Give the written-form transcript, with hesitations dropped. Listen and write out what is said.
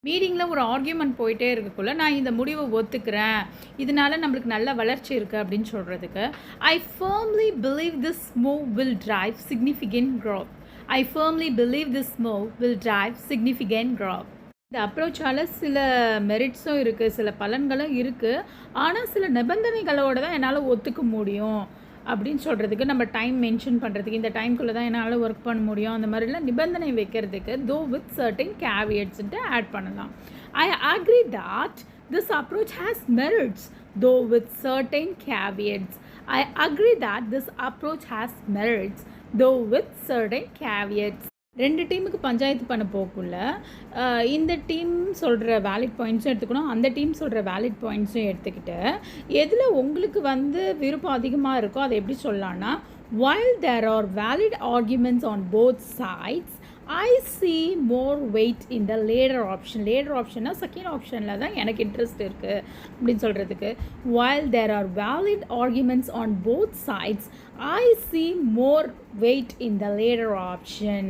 மீட்டிங்கில் ஒரு ஆர்கியூமெண்ட் போயிட்டே இருக்கக்குள்ள நான் இந்த முடிவை ஒத்துக்கிறேன், இதனால நம்மளுக்கு நல்ல வளர்ச்சி இருக்குது அப்படின்னு சொல்கிறதுக்கு ஐ firmly believe this move will drive significant growth. I firmly believe this move will drive significant growth. இந்த அப்ரோச்சால் சில மெரிட்ஸும் இருக்குது, சில பலன்களும் இருக்குது. ஆனால் சில நிபந்தனைகளோடு தான் என்னால் ஒத்துக்க முடியும் அப்படின்னு சொல்கிறதுக்கு, நம்ம டைம் மென்ஷன் பண்ணுறதுக்கு, இந்த டைம்குள்ளே தான் என்னால் ஒர்க் பண்ண முடியும், அந்த மாதிரிலாம் நிபந்தனை வைக்கிறதுக்கு தோ வித் சர்டன் கேவியட்ஸ்ன்ட்டு ஆட் பண்ணலாம். I agree that this approach has merits though with certain caveats. I agree that this approach has merits though with certain caveats. ரெண்டு டீமுக்கு பஞ்சாயத்து பண்ண போக்குள்ள இந்த டீம் சொல்கிற வேலிட் பாயிண்ட்ஸும் எடுத்துக்கணும், அந்த டீம் சொல்கிற வேலிட் பாயிண்ட்ஸும் எடுத்துக்கிட்டு எதில் உங்களுக்கு விருப்பம் அதிகமாக இருக்கோ அதை எப்படி சொல்லலான்னா, while there are valid arguments on both sides, I see more weight in the later option. later optionனா செகண்ட் ஆப்ஷனில் தான் எனக்கு இன்ட்ரெஸ்ட் இருக்குது அப்படின்னு சொல்கிறதுக்கு, while there are valid arguments on both sides, I see more weight in the later option.